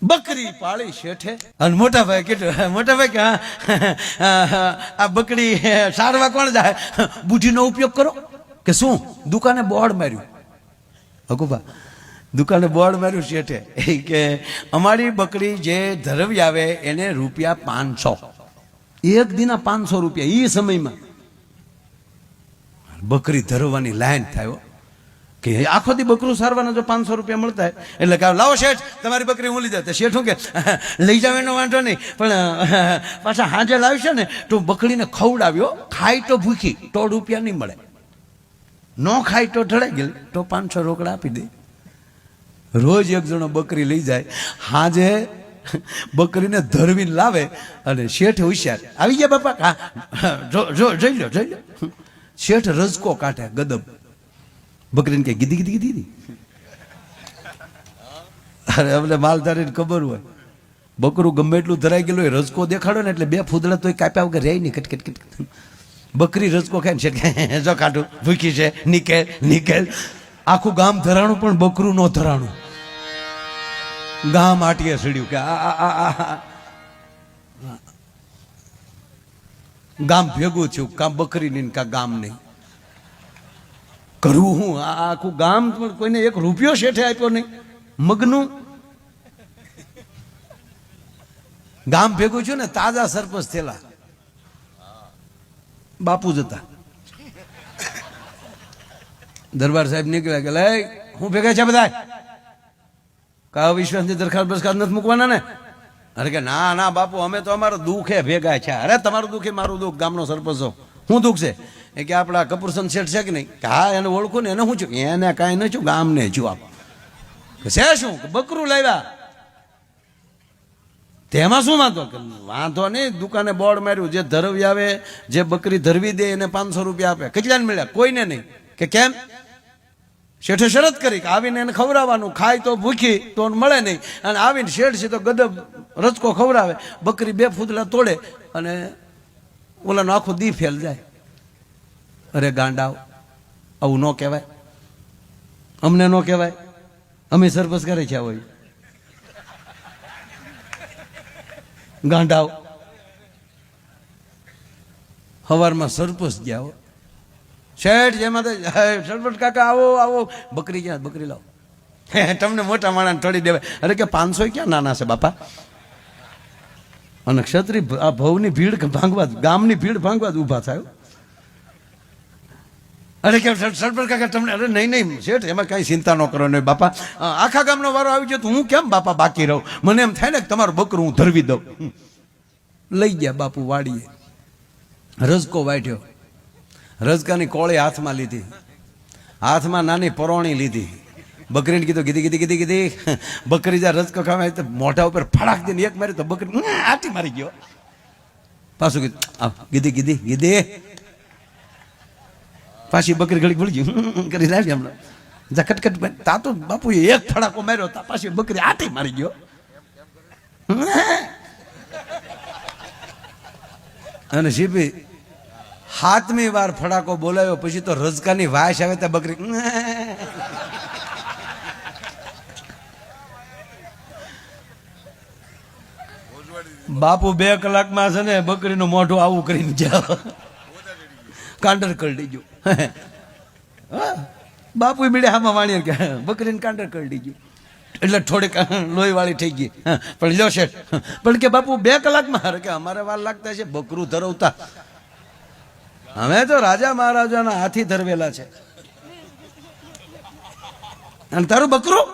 બકરી પાળી શેઠે અને મોટા ભાઈ કીધું, મોટા ભાઈ કે આ બકરી સારવા કોણ જાય, બુદ્ધિનો ઉપયોગ કરો. કે શું? દુકાને બોર્ડ માર્યું. હકુભા દુકાને બોર્ડ માર્યું શેઠે કે અમારી બકરી જે ધરવી આવે એને રૂપિયા 500, એક દિના 500 રૂપિયા. એ સમયમાં બકરી ધરવાની લાઈન થાય કે આખો દી બકરું સારવાના જો 500 રૂપિયા મળતા હોય એટલે કે લાવો શેઠ તમારી બકરી હું લીધા. તો શેઠ શું કે લઈ જાવ એનો વાંધો નહીં, પણ પાછા હાજે લાવશે ને તો બકરીને ખવડાવ્યો, ખાય તો ભૂખી તો રૂપિયા નહીં મળે, ન ખાય તો ઢળાઈ ગયેલી તો 500 રોકડા આપી દે. રોજ એક જણો બકરી લઈ જાય, હાજે બકરીને ધરવીને લાવે અને શેઠ હોશિયાર આવી ગયા બાપા, જોઈ લો જોઈ લો. શેઠ રજકો કાઢે ગદબ, બકરીને કે ગીધી ગીધી ગીધી. અરે અમને માલધારીને ખબર હોય બકરું ગમે એટલું ધરાઈ ગયેલું હોય, રજકો દેખાડો ને એટલે 2 ફૂદડા તોય કાપ્યા વગર રહે નહીં. Cut cut cut. બકરી રજકો ખાય ને શેઠ જો કાઢું ભૂખી છે, નીકળ નીકળ. આખું ગામ ધરાણું પણ બકરું નો ધરાણું. ગામ આટીએ સડ્યું કે ગામ ભેગું થયું, કાં બકરી નહીં કાં ગામ નહીં. કરવું હું? આખું ગામ પણ કોઈને 1 રૂપિયો શેઠે આપ્યો નહીં. મગનું ગામ ભેગું છું ને, તાજા સરપંચ થયેલા બાપુ જ હતા. દરબાર સાહેબ નીકળ્યા કે લઈ હું ભેગા છે બધા, કા વિશ્વાસની દરખાસ્ત બરખાસ્ત નથી મૂકવાના ને? અરે કે ના ના બાપુ અમે તો અમારું દુઃખે ભેગા છે. અરે તમારું દુઃખ એ મારું દુઃખ, ગામનો સરપંચ છો. શું દુઃખ છે? એ કે આપણા કપૂરચંદ શેઠ છે કે નહીં? કે હા એને ઓળખું ને. એને શું છું? એને કાંઈ ન છું, ગામને છું. આપ છે શું? બકરું લાવ્યા. તેમાં શું વાંધો? કે વાંધો નહીં, દુકાને બોર્ડ માર્યું, જે ધરવી આવે જે બકરી ધરવી દે એને 500 રૂપિયા આપે. કેટલાને મળ્યા? કોઈને નહીં. કે કેમ? શેઠે શરત કરી કે આવીને એને ખવડાવવાનું, ખાય તો ભૂખી તો મળે નહીં, અને આવીને શેઠ છે તો ગદબ રચકો ખવડાવે, બકરી 2 ફૂદડા તોડે અને ઓલાનો આખો દી ફેલ જાય. અરે ગાંડાવ, આવું ન કહેવાય, અમને ન કહેવાય, અમે સરપંચ કરે છે હોય. ગાંડાવ સવારમાં સરપંચ ગયા, શેઠ જેમાં સરપંચ કાકા આવો આવો, બકરી ક્યાં? બકરી લાવો. તમને મોટા માણસ થોડી દેવાય. અરે કે 500 ક્યાં નાના છે બાપા? અને ક્ષત્રિય આ ભવની ભીડ ભાંગવા, ગામની ભીડ ભાંગવા જ ઊભા થાય. અરે કે સરપંચ કાકા તમને, અરે નહીં નહીં શેઠ એમાં કાંઈ ચિંતા ન કરો નહીં બાપા, આખા ગામનો વારો આવી ગયો તો હું કેમ બાપા બાકી રહું? મને એમ થાય ને કે તમારું બકરું હું ધરવી દઉં. લઈ ગયા બાપુ વાડીએ, રજકો વાટ્યો, રજકાની કોળી હાથમાં લીધી, હાથમાં નાની પરોણી લીધી, બકરીને કીધું ગીધી ગીધી ગીધી ગીધી. બકરી જ્યાં રજકો ખાવા તો મોઢા ઉપર ફડાક દઈને એક મારી તો બકરી આટી મારી ગયો. પાછું કીધું ગીધી ગીધી ગીધી. પાછી બકરી ઘડી ભૂલી ગયું કરી લાવી હમણાં જા કટકટ. તા તો બાપુએ એક ફડાકો માર્યો, તા પાછી બકરી આટી મારી ગયો. અને સીપી 7મી વાર ફડાકો બોલાવ્યો પછી તો રજકાની વાસ આવે ત્યાં બકરી. બાપુ 2 કલાકમાં છે ને બકરીનું મોઢું આવું કરીને જાઓ, કાંડર કરડી ગયું. બાપુ બીડે હામાં વાણી કે બકરીને કાંડર કરડી ગયું એટલે થોડીક લોહી વાળી થઈ ગઈ. પણ લો શેઠ, પણ કે બાપુ 2 કલાકમાં? કે અમારે વાર લાગતા છે બકરું ધરવતા. અમે તો રાજા મહારાજાના હાથી ધરવેલા છે, અને તારું બકરું?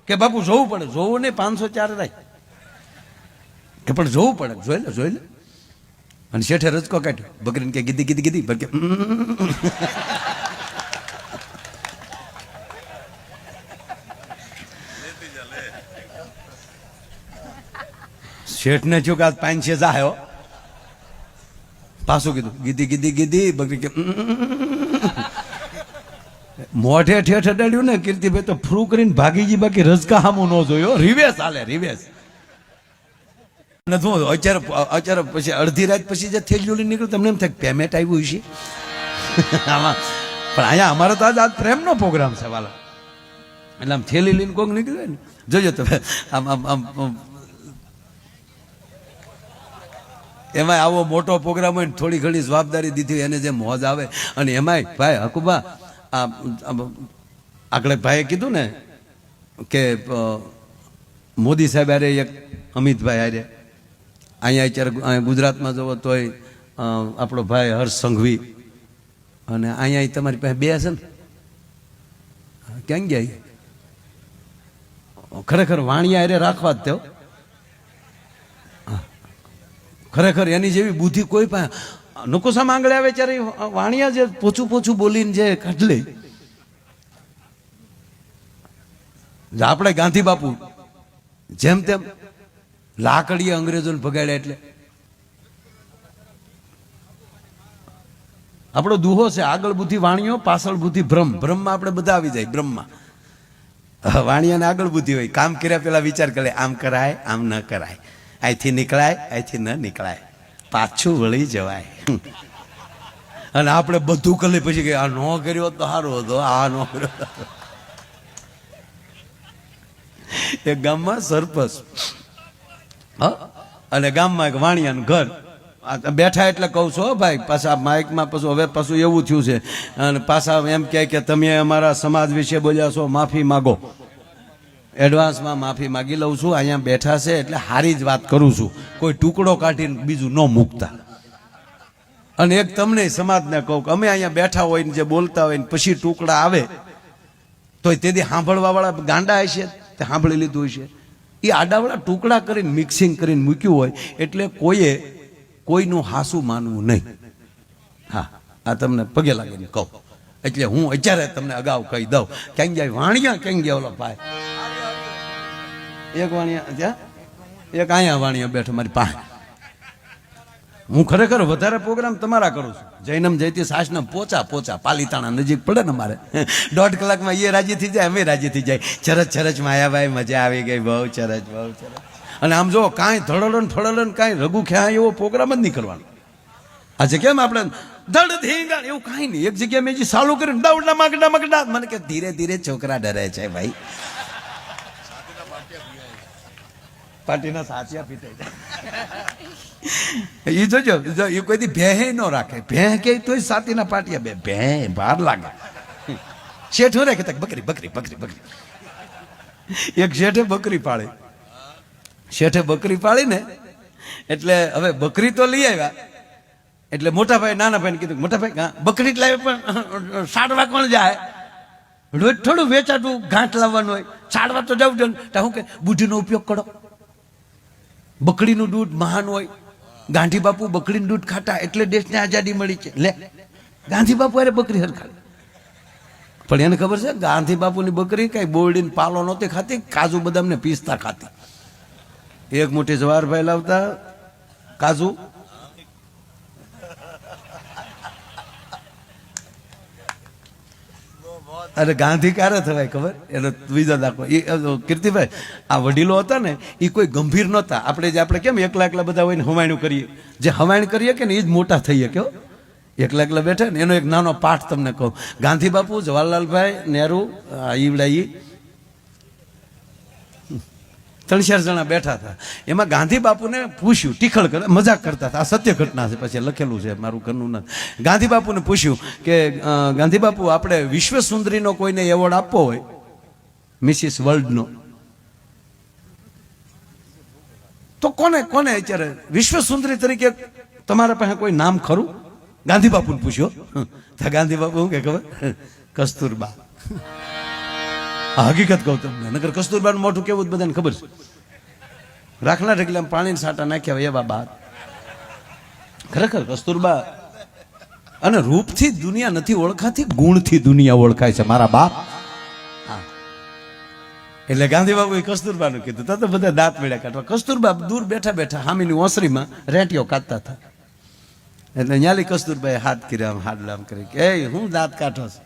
કે બાપુ જોવું પડે. જોવું નહીં, 504 થાય કે પણ જોવું પડે. જોઈ લે જોઈ લે. અને શેઠે રજકો કાઢ્યો, બકરીને કે ગીધી ગીધી ગીધી. કે શેઠને છું કે 500 જાયો. પાછું કીધું ગીધી ગીધી ગીધી. બકરી કે મોઢે ઠેઠ અડાડ્યું ને કીર્તિભાઈ તો ફ્રૂ કરીને ભાગી ગઈ, બાકી રજકા હામું ન જોયો. રિવેસ હાલે રિવેસ. અત્યારે પછી અડધી રાત પછી જે થેલીઓ લઈને નીકળ્યું તમને એમ થાય પેમેન્ટ આવ્યું છે આમાં. પણ અહીંયા અમારો તો આજ પ્રેમનો પ્રોગ્રામ છે વાલા. એટલે આમ થેલી લઈને કોક નીકળે ને, જોજો તમે આમ આમ આમ એમાં આવો મોટો પ્રોગ્રામ હોય ને થોડી ઘણી જવાબદારી દીધી એને જે મોજ આવે. અને એમાંય ભાઈ હકુબા આગળ ભાઈએ કીધું ને કે મોદી સાહેબ હારે એક અમિતભાઈ હારે અહીંયા અત્યારે ગુજરાતમાં જવો તોય આપણો ભાઈ હર્ષ સંઘવી, અને અહીંયા તમારી પાસે બે છે ને, ક્યાં ગયા? ખરેખર વાણિયા હારે રાખવા જ તેઓ, ખરેખર એની જેવી બુદ્ધિ કોઈ પાસે નકોસામાં આંગળે આવે ત્યારે વાણિયા જે પોચું પોચું બોલીને જે કાઢલે. આપણે ગાંધી બાપુ જેમ તેમ લાકડીએ અંગ્રેજોને ભગાડ્યા. એટલે આપણો દુહો છે, આગળ બુદ્ધિ વાણિયો, પાછળ બુદ્ધિ બ્રહ્મ. બ્રહ્મમાં આપણે બધા આવી જાય. બ્રહ્મમાં વાણિયાને આગળ બુદ્ધિ હોય, કામ કર્યા પેલા વિચાર કરે આમ કરાય આમ ન કરાય, અહીંથી નીકળાય અહીંથી ન નીકળાય, પાછું વળી જવાય. અને આપણે બધું કરી પછી કે આ ન કર્યો તો સારું હતો, આ ન કર્યો. એક ગામમાં સરપંચ અને ગામમાં એક વાણિયાનું ઘર બેઠા. એટલે કહું છું ભાઈ, પાછા માઇકમાં પાછું હવે પાછું એવું થયું છે, અને પાછા એમ કહે કે તમે અમારા સમાજ વિશે બોલ્યા છો, માફી માગો. એડવાન્સમાં માફી માગી લઉં છું. અહીંયા બેઠા છે એટલે સારી જ વાત કરું છું, કોઈ ટુકડો કાઢીને બીજું ન મૂકતા. અને એક તમને સમાજને કહું કે અમે અહીંયા બેઠા હોય ને જે બોલતા હોય ને પછી ટુકડા આવે તો તેથી સાંભળવા વાળા ગાંડા હશે, તે સાંભળી લીધું હશે. એ આડાવાળા ટુકડા કરીને મિક્સિંગ કરીને મૂક્યું હોય એટલે કોઈએ કોઈનું હાસું માનવું નહીં. હા, આ તમને પગે લાગીને કહું. એટલે હું અત્યારે તમને અગાઉ કહી દઉં. ક્યાં જાય વાણિયા, ક્યાં ગયા ઓલો ભાઈ? એક વાણિયા ત્યાં, એક અહીંયા વાણિયા બેઠો મારી પાસે. હું ખરેખર વધારે પ્રોગ્રામ તમારા કરું છું. જૈનમ જયતી સાસનમ પોચા પાલીતાણા નજીક પડે ને મારે, 1.5 કલાકમાં એ રાજી થઈ જાય, અમે રાજી થઈ જાય. ચરચ માયાભાઈ મજા આવી ગઈ, બહુ ચરચ. અને આમ જો કાંઈ ધડલન કાંઈ રઘુ ખ્યા એવો પ્રોગ્રામ જ નહીં કરવાનો. આજે કેમ આપણે ધડ ધીંગાણ એવું કાંઈ નહીં. એક જગ્યાએ મેં જે ચાલુ કર્યું દાવડા મગડા મને કે ધીરે ધીરે છોકરા ડરે છે ભાઈ, પાર્ટીના સાચિયા પીતા એ જોજો. એ કોઈ દી ભેહે ન રાખે. ભેહ કે તોય સાતીના પાટિયા બે ભે ભાર લાગે. શેઠ રે કે બકરી. એક શેઠે બકરી પાળી. શેઠે બકરી પાળી ને એટલે હવે બકરી તો લઈ આવ્યા. એટલે મોટા ભાઈ નાના ભાઈને કીધું, મોટા ભાઈ બકરી લાવે પણ સાડવા કોણ જાય? રોજ થોડું વેચાતું ઘાટ લાવવાનું હોય, સાડવા તો જવું જોઈએ. હું કે બુદ્ધિનો ઉપયોગ કરો. બકરીનું દૂધ મહાન હોય. ગાંધી બાપુ બકરીનું દૂધ ખાતા એટલે દેશને આઝાદી મળી છે. લે, ગાંધી બાપુ અરે બકરી હરખાડી. પણ એને ખબર છે ગાંધી બાપુની બકરી કઈ બોરડીને પાલો નહોતી ખાતી, કાજુ બદામને પીસતા ખાતી. એક મોટી જવાહરભાઈ લાવતા કાજુ, અરે ગાંધી ક્યારે થવાય ખબર? એનો બીજો દાખલો એ કીર્તિભાઈ, આ વડીલો હતા ને એ કોઈ ગંભીર નહોતા. આપણે કેમ એકલા બધા હોય ને હવાણું કરીએ, જે હવાણ કરીએ કે ને એ જ મોટા થઈએ. કેવો એકલા બેઠા ને એનો એક નાનો પાઠ તમને કહું. ગાંધી બાપુ, જવાહરલાલભાઈ નહેરુ, ઈવડા 3-4 જણા બેઠા હતા. એમાં ગાંધી બાપુને પૂછ્યું, ટીખળ કરે મજાક કરતા હતા, આ સત્ય ઘટના છે, પછી લખેલું છે, મારું ઘરનું નથી. ગાંધી બાપુને પૂછ્યું કે ગાંધી બાપુ, આપણે વિશ્વ સુંદરીનો કોઈને એવોર્ડ આપવો હોય, મિસિસ વર્લ્ડનો, તો કોને અત્યારે વિશ્વ સુંદરી તરીકે તમારા પાસે કોઈ નામ ખરું? ગાંધી બાપુને પૂછ્યો. ગાંધી બાપુ શું કે ખબર? કસ્તુરબા. હકીકત કહું તમને, નગર કસ્તુરબાનું મોઢું કેવું બધાને ખબર છે. રાખના ઢગલા પાણીના સાટા નાખ્યા હોય એવા બાદ. ખરેખર કસ્તુરબા. અને રૂપથી દુનિયા નથી ઓળખાતી, ગુણથી દુનિયા ઓળખાય છે મારા બાપ. એટલે ગાંધી બાબુ કસ્તુરબાનું કીધું તો બધા દાંત મેળ્યા કાઢવા. કસ્તુરબા દૂર બેઠા બેઠા હામીની ઓસરીમાં રેટીઓ કાઢતા હતા. એટલે ન્યાલી કસ્તુરબાએ હાથ કર્યા, હાડલામ કરી કે હું દાંત કાઢો છું,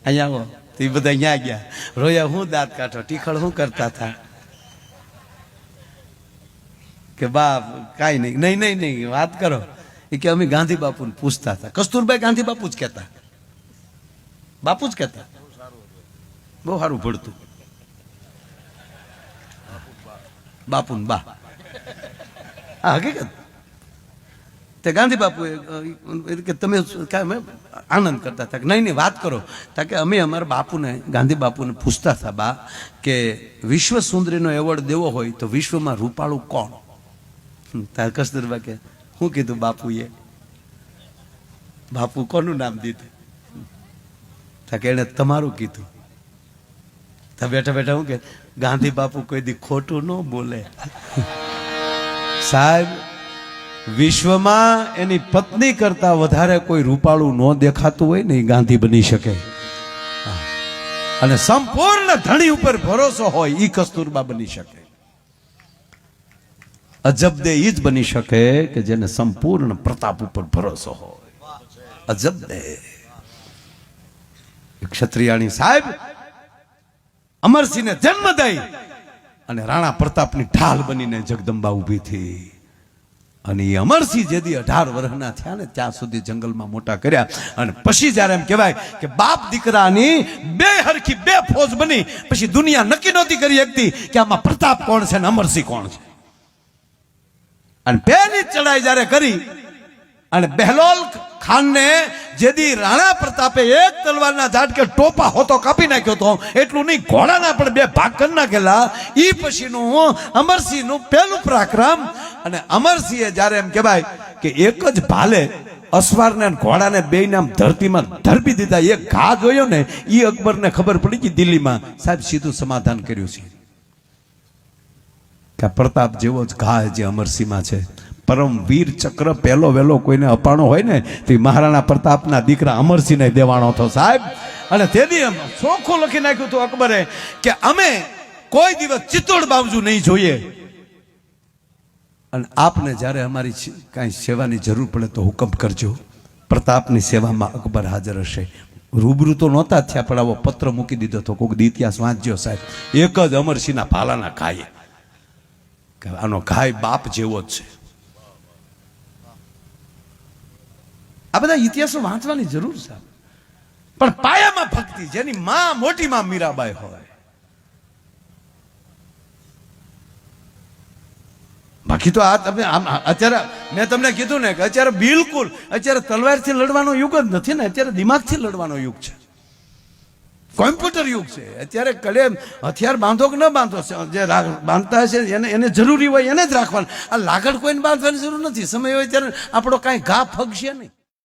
અહીંયા આવો. એ બધા અહીંયા ગયા. રોયા હું દાંત કાઢો, ટીખળ હું કરતા હતા? કે બાપ કાંઈ નહીં વાત કરો. એ કે અમે ગાંધી બાપુને પૂછતા હતા. કસ્તુરબાઈ ગાંધી બાપુ જ કહેતા, બહુ સારું ભળતું. બાપુ ને બા. હા હકીકત. તે ગાંધી બાપુએ કે તમે આનંદ કરતા હતા કે નહીં વાત કરો. તા કે અમે અમારા બાપુને ગાંધી બાપુને પૂછતા હતા બા કે વિશ્વ સુંદરીનો એવોર્ડ દેવો હોય તો વિશ્વમાં રૂપાળું કોણ? તાર કસ્તુરબા કે શું કીધું બાપુએ? બાપુ કોનું નામ દીધું? તા કે એને તમારું કીધું. તા બેઠા બેઠા હું કે ગાંધી બાપુ કોઈ દી ખોટું ન બોલે. સાહેબ વિશ્વમાં એની પત્ની કરતા વધારે કોઈ રૂપાળું ન દેખાતું હોય ને એ ગાંધી બની શકે, અને સંપૂર્ણ ધણી ઉપર ભરોસો હોય એ કસ્તુરબા બની શકે. અજબદે ઈ જ બની શકે કે જેને સંપૂર્ણ પ્રતાપ ઉપર ભરોસો હોય. અજબદે ક્ષત્રિયાણી સાહેબ અમરસિંહને જન્મ દઈ અને રાણા પ્રતાપની ઢાલ બનીને જગદંબા ઊભી થઈ. અને એ અમરસિંહ જેદી 18 વર્ષના થયા ને ત્યાં સુધી જંગલમાં મોટા કર્યા. અને પછી જયારે એમ કહેવાય કે બાપ દીકરાની બે હરખી બે ફોજ બની, પછી દુનિયા નક્કી નહોતી કરી શકતી કે આમાં પ્રતાપ કોણ છે ને અમરસિંહ કોણ છે. અને પહેલી ચડાઈ જયારે કરી અને બહેલોલ ખાનને જેદી રાણા પ્રતાપે એક તલવારના ઝાટકે ટોપા હોતો કાપી નાખ્યો તો, એટલું નહીં ઘોડાના પણ બે ભાગ કરી નાખેલા. ઈ પછીનું અમરસિંહનું પહેલું પરાક્રમ. અને અમરસિંહે જયારે એમ કહેવાય કે એક જ ભાલે અસવારને ઘોડાને બે નામ ધરતીમાં ધરપી દીધા. એક ઘા જોયો ને ઈ અકબરને ખબર પડી ગઈ દિલ્હીમાં, સાહેબ સીધું સમાધાન કર્યું છે કે પ્રતાપ જેવો જ ઘા જે અમરસિંહમાં છે. પરમ વીર ચક્ર પહેલો વહેલો કોઈને અપાણો હોય ને તે મહારાણા પ્રતાપના દીકરા અમરસિંહને દેવાણો હતો સાહેબ. અને તેથી ચોખ્ખું લખી નાખ્યું હતું અકબરે કે અમે કોઈ દિવસ ચિત્તોડ બાવજુ નહીં જોઈએ, અને આપને જ્યારે અમારી કાંઈ સેવાની જરૂર પડે તો હુકમ કરજો. પ્રતાપની સેવામાં અકબર હાજર હશે. રૂબરૂ તો નહોતા થયા, પણ આવો પત્ર મૂકી દીધો હતો. કોઈક ઇતિહાસ વાંચજો સાહેબ. એક જ અમરસિંહના ભાલાના ઘાય કે આનો ઘાય બાપ જેવો જ છે. આ બધા ઇતિહાસો વાંચવાની જરૂર છે. પણ પાયામાં ભક્તિ, જેની માં મોટી માં મીરાબાઈ હોય. બાકી તો આ તમે અત્યારે મેં તમને કીધું ને કે અત્યારે બિલકુલ અત્યારે તલવારથી લડવાનો યુગ જ નથી ને, અત્યારે દિમાગથી લડવાનો યુગ છે. કોમ્પ્યુટર યુગ છે અત્યારે. કડે હથિયાર બાંધો કે ન બાંધો, જે બાંધતા છે એને જરૂરી હોય એને જ રાખવાનું. આ લાકડ કોઈને બાંધવાની જરૂર નથી. સમય હોય ત્યારે આપણો કાંઈ ઘા ફગશે નહીં.